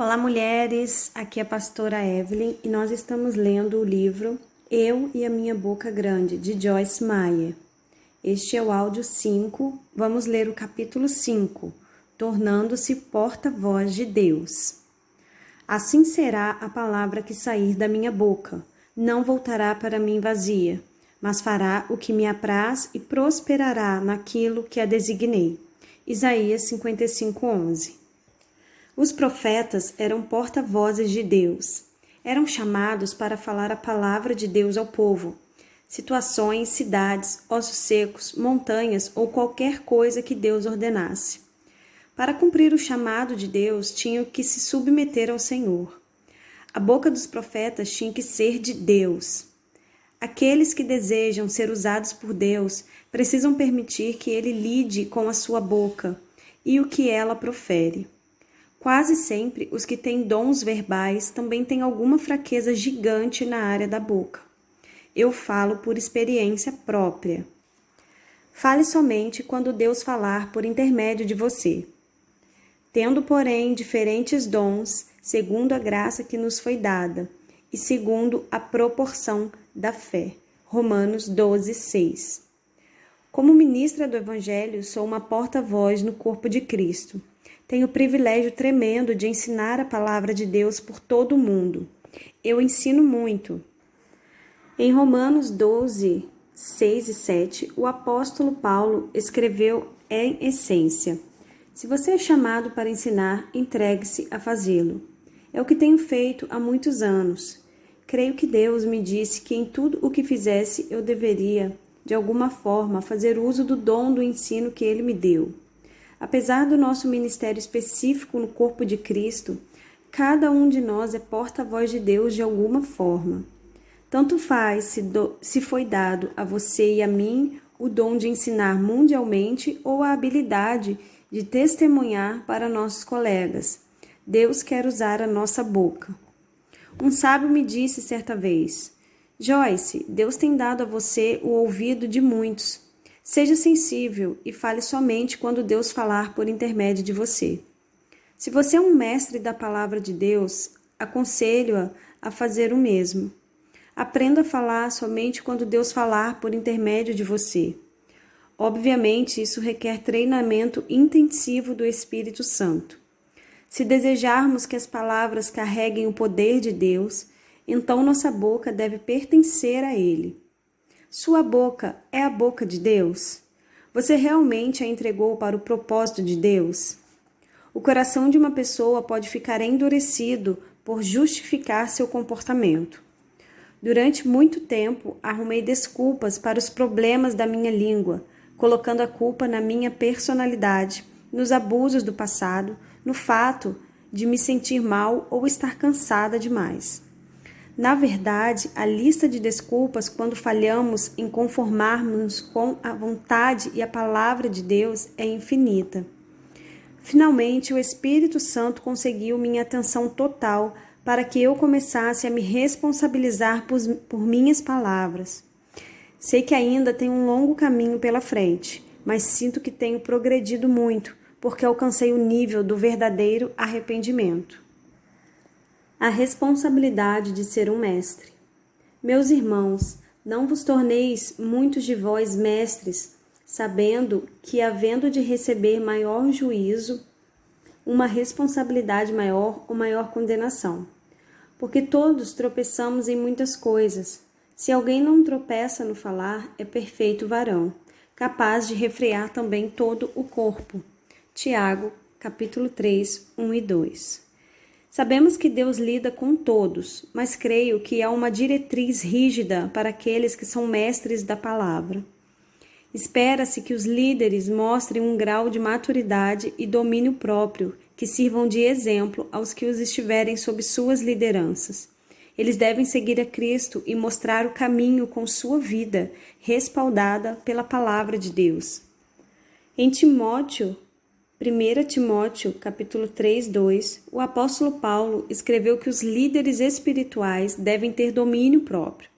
Olá, mulheres! Aqui é a pastora Evelyn e nós estamos lendo o livro Eu e a Minha Boca Grande, de Joyce Meyer. Este é o áudio 5. Vamos ler o capítulo 5, Tornando-se porta-voz de Deus. Assim será a palavra que sair da minha boca. Não voltará para mim vazia, mas fará o que me apraz e prosperará naquilo que a designei. Isaías 55:11. Os profetas eram porta-vozes de Deus. Eram chamados para falar a palavra de Deus ao povo. Situações, cidades, ossos secos, montanhas ou qualquer coisa que Deus ordenasse. Para cumprir o chamado de Deus, tinham que se submeter ao Senhor. A boca dos profetas tinha que ser de Deus. Aqueles que desejam ser usados por Deus precisam permitir que Ele lide com a sua boca e o que ela profere. Quase sempre, os que têm dons verbais também têm alguma fraqueza gigante na área da boca. Eu falo por experiência própria. Fale somente quando Deus falar por intermédio de você. Tendo, porém, diferentes dons, segundo a graça que nos foi dada, e segundo a proporção da fé. Romanos 12:6. Como ministra do Evangelho, sou uma porta-voz no corpo de Cristo. Tenho o privilégio tremendo de ensinar a palavra de Deus por todo o mundo. Eu ensino muito. Em Romanos 12:6 e 7, o apóstolo Paulo escreveu em essência: se você é chamado para ensinar, entregue-se a fazê-lo. É o que tenho feito há muitos anos. Creio que Deus me disse que em tudo o que fizesse eu deveria, de alguma forma, fazer uso do dom do ensino que Ele me deu. Apesar do nosso ministério específico no corpo de Cristo, cada um de nós é porta-voz de Deus de alguma forma. Tanto faz se foi dado a você e a mim o dom de ensinar mundialmente ou a habilidade de testemunhar para nossos colegas. Deus quer usar a nossa boca. Um sábio me disse certa vez: Joyce, Deus tem dado a você o ouvido de muitos. Seja sensível e fale somente quando Deus falar por intermédio de você. Se você é um mestre da palavra de Deus, aconselho-a a fazer o mesmo. Aprenda a falar somente quando Deus falar por intermédio de você. Obviamente, isso requer treinamento intensivo do Espírito Santo. Se desejarmos que as palavras carreguem o poder de Deus, então nossa boca deve pertencer a Ele. Sua boca é a boca de Deus? Você realmente a entregou para o propósito de Deus? O coração de uma pessoa pode ficar endurecido por justificar seu comportamento. Durante muito tempo, arrumei desculpas para os problemas da minha língua, colocando a culpa na minha personalidade, nos abusos do passado, no fato de me sentir mal ou estar cansada demais. Na verdade, a lista de desculpas quando falhamos em conformarmos com a vontade e a palavra de Deus é infinita. Finalmente, o Espírito Santo conseguiu minha atenção total para que eu começasse a me responsabilizar por minhas palavras. Sei que ainda tenho um longo caminho pela frente, mas sinto que tenho progredido muito, porque alcancei o nível do verdadeiro arrependimento. A responsabilidade de ser um mestre. Meus irmãos, não vos torneis muitos de vós mestres, sabendo que, havendo de receber maior juízo, uma responsabilidade maior ou maior condenação. Porque todos tropeçamos em muitas coisas. Se alguém não tropeça no falar, é perfeito varão, capaz de refrear também todo o corpo. Tiago, capítulo 3, 1 e 2. Sabemos que Deus lida com todos, mas creio que há uma diretriz rígida para aqueles que são mestres da palavra. Espera-se que os líderes mostrem um grau de maturidade e domínio próprio que sirvam de exemplo aos que os estiverem sob suas lideranças. Eles devem seguir a Cristo e mostrar o caminho com sua vida, respaldada pela palavra de Deus. Em 1 Timóteo, capítulo 3, 2, o apóstolo Paulo escreveu que os líderes espirituais devem ter domínio próprio.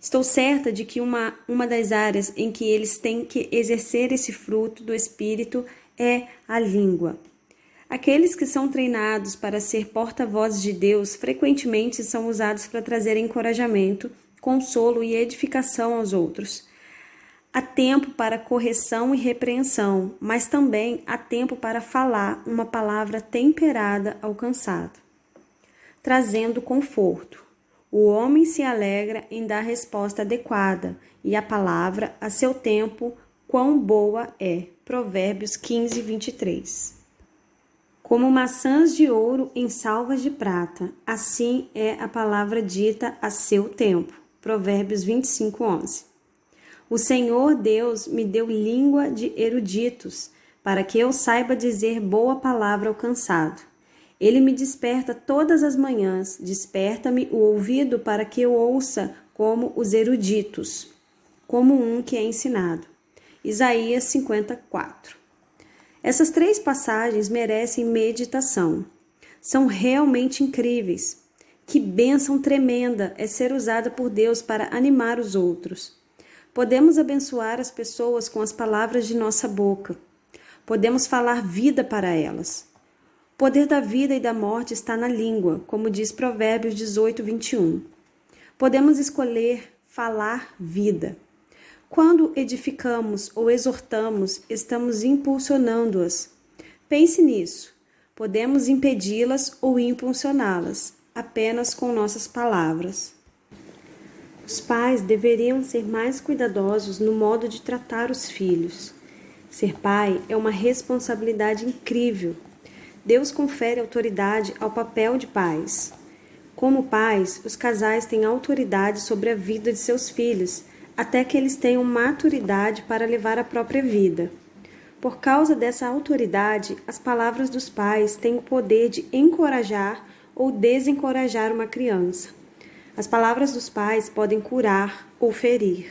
Estou certa de que uma das áreas em que eles têm que exercer esse fruto do Espírito é a língua. Aqueles que são treinados para ser porta-vozes de Deus frequentemente são usados para trazer encorajamento, consolo e edificação aos outros. Há tempo para correção e repreensão, mas também há tempo para falar uma palavra temperada ao cansado, trazendo conforto. O homem se alegra em dar resposta adequada, e a palavra, a seu tempo, quão boa é. Provérbios 15, 23. Como maçãs de ouro em salvas de prata, assim é a palavra dita a seu tempo. Provérbios 25, 11. O Senhor Deus me deu língua de eruditos, para que eu saiba dizer boa palavra ao cansado. Ele me desperta todas as manhãs, desperta-me o ouvido para que eu ouça como os eruditos, como um que é ensinado. Isaías 54. Essas 3 passagens merecem meditação. São realmente incríveis. Que bênção tremenda é ser usada por Deus para animar os outros. Podemos abençoar as pessoas com as palavras de nossa boca. Podemos falar vida para elas. O poder da vida e da morte está na língua, como diz Provérbios 18, 21. Podemos escolher falar vida. Quando edificamos ou exortamos, estamos impulsionando-as. Pense nisso. Podemos impedi-las ou impulsioná-las, apenas com nossas palavras. Os pais deveriam ser mais cuidadosos no modo de tratar os filhos. Ser pai é uma responsabilidade incrível. Deus confere autoridade ao papel de pais. Como pais, os casais têm autoridade sobre a vida de seus filhos, até que eles tenham maturidade para levar a própria vida. Por causa dessa autoridade, as palavras dos pais têm o poder de encorajar ou desencorajar uma criança. As palavras dos pais podem curar ou ferir.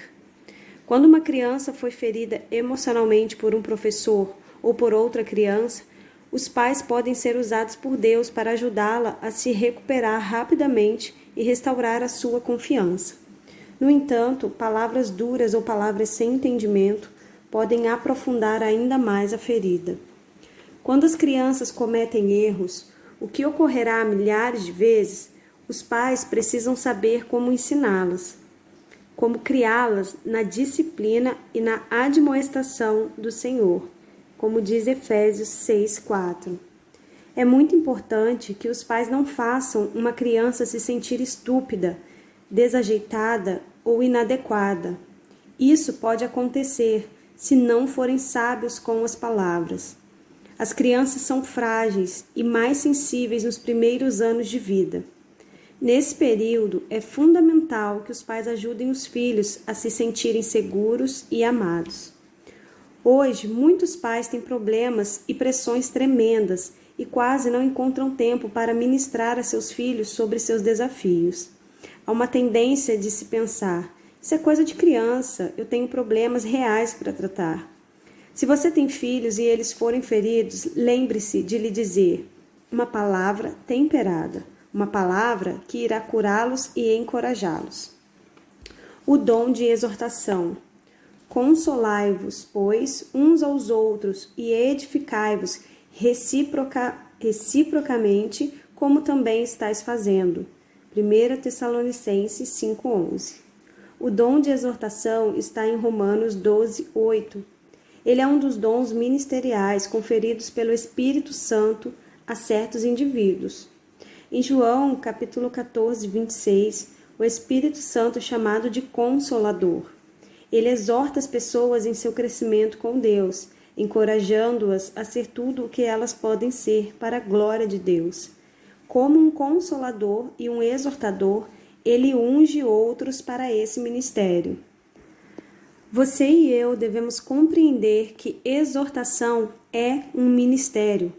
Quando uma criança foi ferida emocionalmente por um professor ou por outra criança, os pais podem ser usados por Deus para ajudá-la a se recuperar rapidamente e restaurar a sua confiança. No entanto, palavras duras ou palavras sem entendimento podem aprofundar ainda mais a ferida. Quando as crianças cometem erros, o que ocorrerá milhares de vezes, os pais precisam saber como ensiná-las, como criá-las na disciplina e na admoestação do Senhor, como diz Efésios 6:4. É muito importante que os pais não façam uma criança se sentir estúpida, desajeitada ou inadequada. Isso pode acontecer se não forem sábios com as palavras. As crianças são frágeis e mais sensíveis nos primeiros anos de vida. Nesse período, é fundamental que os pais ajudem os filhos a se sentirem seguros e amados. Hoje, muitos pais têm problemas e pressões tremendas e quase não encontram tempo para ministrar a seus filhos sobre seus desafios. Há uma tendência de se pensar: isso é coisa de criança, eu tenho problemas reais para tratar. Se você tem filhos e eles forem feridos, lembre-se de lhe dizer uma palavra temperada, uma palavra que irá curá-los e encorajá-los. O dom de exortação. Consolai-vos, pois, uns aos outros e edificai-vos reciprocamente, como também estáis fazendo. 1 Tessalonicenses 5:11. O dom de exortação está em Romanos 12:8. Ele é um dos dons ministeriais conferidos pelo Espírito Santo a certos indivíduos. Em João, capítulo 14, 26, o Espírito Santo é chamado de Consolador. Ele exorta as pessoas em seu crescimento com Deus, encorajando-as a ser tudo o que elas podem ser para a glória de Deus. Como um consolador e um exortador, ele unge outros para esse ministério. Você e eu devemos compreender que exortação é um ministério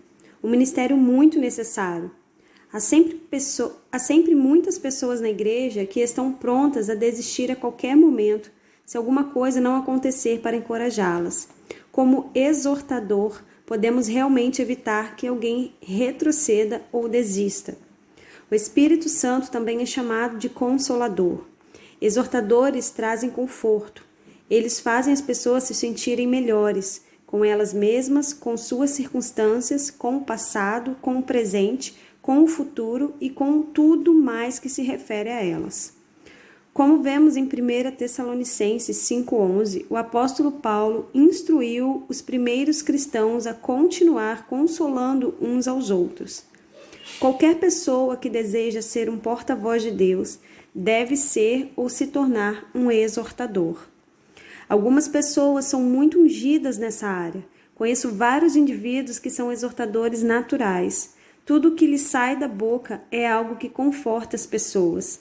muito necessário. Há sempre muitas pessoas na igreja que estão prontas a desistir a qualquer momento se alguma coisa não acontecer para encorajá-las. Como exortador, podemos realmente evitar que alguém retroceda ou desista. O Espírito Santo também é chamado de Consolador. Exortadores trazem conforto. Eles fazem as pessoas se sentirem melhores, com elas mesmas, com suas circunstâncias, com o passado, com o presente, com o futuro e com tudo mais que se refere a elas. Como vemos em 1 Tessalonicenses 5,11, o apóstolo Paulo instruiu os primeiros cristãos a continuar consolando uns aos outros. Qualquer pessoa que deseja ser um porta-voz de Deus deve ser ou se tornar um exortador. Algumas pessoas são muito ungidas nessa área. Conheço vários indivíduos que são exortadores naturais. Tudo o que lhes sai da boca é algo que conforta as pessoas.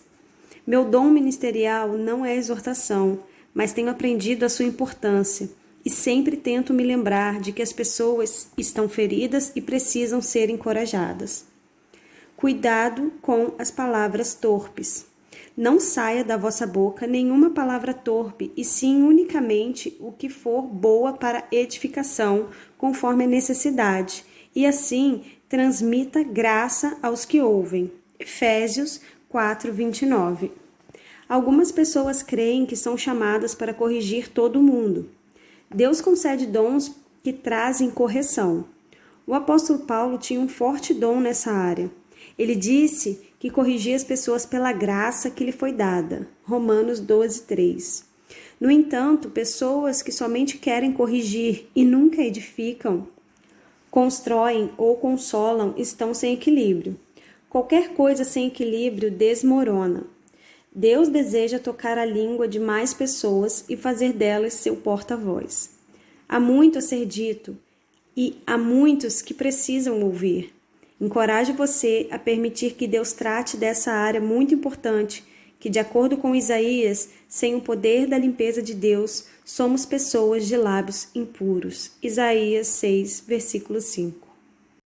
Meu dom ministerial não é exortação, mas tenho aprendido a sua importância e sempre tento me lembrar de que as pessoas estão feridas e precisam ser encorajadas. Cuidado com as palavras torpes. Não saia da vossa boca nenhuma palavra torpe, e sim unicamente o que for boa para edificação, conforme a necessidade, e assim transmita graça aos que ouvem. Efésios 4:29. Algumas pessoas creem que são chamadas para corrigir todo mundo. Deus concede dons que trazem correção. O apóstolo Paulo tinha um forte dom nessa área. Ele disse que corrigia as pessoas pela graça que lhe foi dada. Romanos 12:3. No entanto, pessoas que somente querem corrigir e nunca edificam, constroem ou consolam estão sem equilíbrio. Qualquer coisa sem equilíbrio desmorona. Deus deseja tocar a língua de mais pessoas e fazer delas seu porta-voz. Há muito a ser dito e há muitos que precisam ouvir. Encorajo você a permitir que Deus trate dessa área muito importante, que, de acordo com Isaías, sem o poder da limpeza de Deus, somos pessoas de lábios impuros. Isaías 6, versículo 5.